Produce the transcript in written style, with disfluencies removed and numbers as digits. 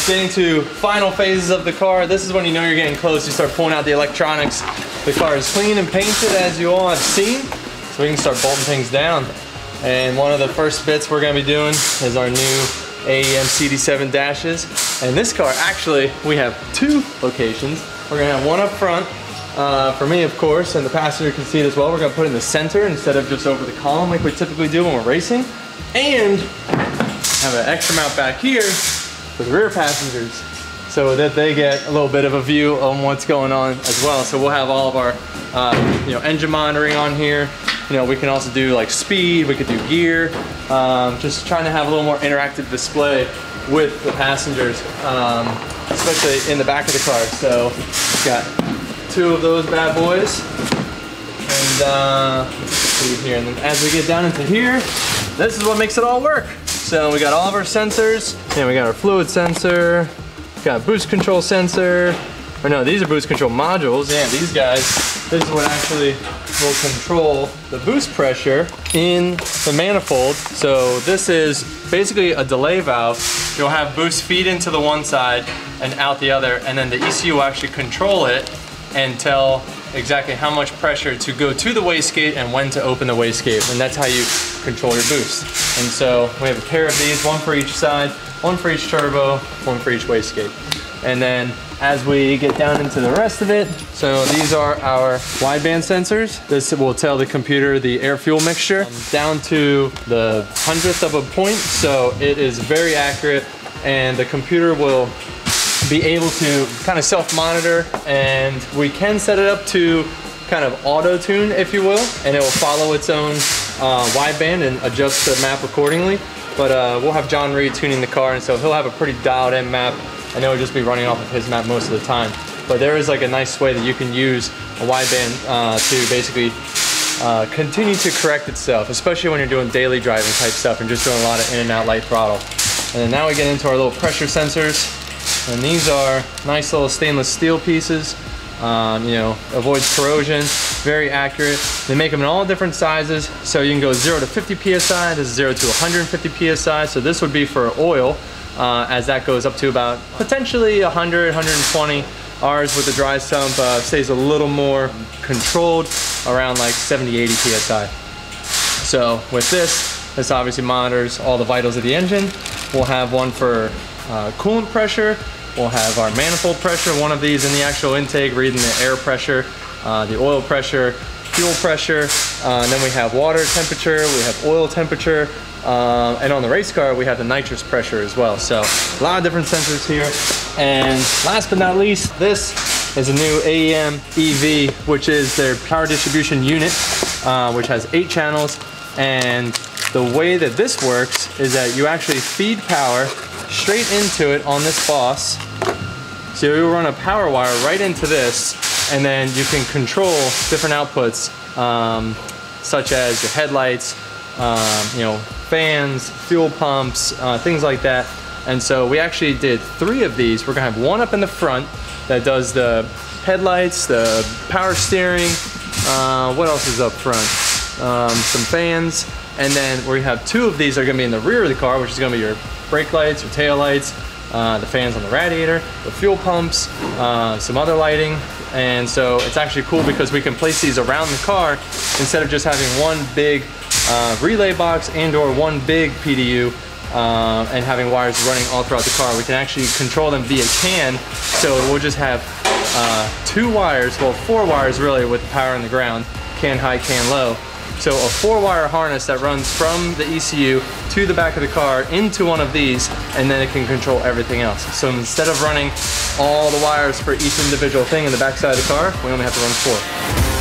getting to final phases of the car. This is when you know you're getting close. You start pulling out the electronics. The car is clean and painted, as you all have seen. So we can start bolting things down. And one of the first bits we're gonna be doing is our new AEM CD7 dashes. And this car, actually, we have two locations. We're gonna have one up front, for me, of course, and the passenger can see it as well. We're gonna put it in the center instead of just over the column like we typically do when we're racing. And have an extra mount back here for the rear passengers so that they get a little bit of a view on what's going on as well. So we'll have all of our engine monitoring on here. We can also do like speed, we could do gear, just trying to have a little more interactive display with the passengers, especially in the back of the car. So we've got two of those bad boys. And let's see here. And then as we get down into here, this is what makes it all work. So we got all of our sensors, and we got our fluid sensor, got a boost control sensor, or no, these are boost control modules. Yeah, these guys, this is what actually will control the boost pressure in the manifold. So this is basically a delay valve. You'll have boost feed into the one side and out the other, and then the ECU will actually control it and tell exactly how much pressure to go to the wastegate and when to open the wastegate, and that's how you control your boost. And so we have a pair of these, one for each side, one for each turbo, one for each wastegate. And then as we get down into the rest of it, so these are our wideband sensors. This will tell the computer the air fuel mixture down to the 100th of a point, so it is very accurate, and the computer will be able to kind of self-monitor, and we can set it up to kind of auto-tune, if you will, and it will follow its own wideband and adjust the map accordingly. But we'll have John Reed tuning the car, and so he'll have a pretty dialed-in map, and it'll just be running off of his map most of the time. But there is like a nice way that you can use a wideband to basically continue to correct itself, especially when you're doing daily driving type stuff and just doing a lot of in and out light throttle. And then now we get into our little pressure sensors. And these are nice little stainless steel pieces, avoids corrosion, very accurate. They make them in all different sizes, so you can go 0 to 50 PSI, this is 0 to 150 PSI, so this would be for oil, as that goes up to about potentially 100, 120. Ours with the dry sump stays a little more controlled, around like 70, 80 PSI. So with this obviously monitors all the vitals of the engine. We'll have one for coolant pressure. We'll have our manifold pressure, one of these in the actual intake, reading the air pressure, the oil pressure, fuel pressure, and then we have water temperature, we have oil temperature, and on the race car we have the nitrous pressure as well. So a lot of different sensors here. And last but not least, this is a new AEM EV, which is their power distribution unit, which has 8 channels. And the way that this works is that you actually feed power straight into it on this boss. So you run a power wire right into this, and then you can control different outputs, such as your headlights, fans, fuel pumps, things like that. And so we actually did 3 of these. We're gonna have one up in the front that does the headlights, the power steering, what else is up front? Some fans. And then we have 2 of these that are gonna be in the rear of the car, which is gonna be your brake lights, your tail lights, the fans on the radiator, the fuel pumps, some other lighting. And so it's actually cool because we can place these around the car instead of just having one big relay box and or one big PDU and having wires running all throughout the car. We can actually control them via CAN, so we'll just have 2 wires, well 4 wires really, with the power on the ground, CAN high, CAN low. So a 4-wire harness that runs from the ECU to the back of the car into one of these, and then it can control everything else. So instead of running all the wires for each individual thing in the back side of the car, we only have to run 4.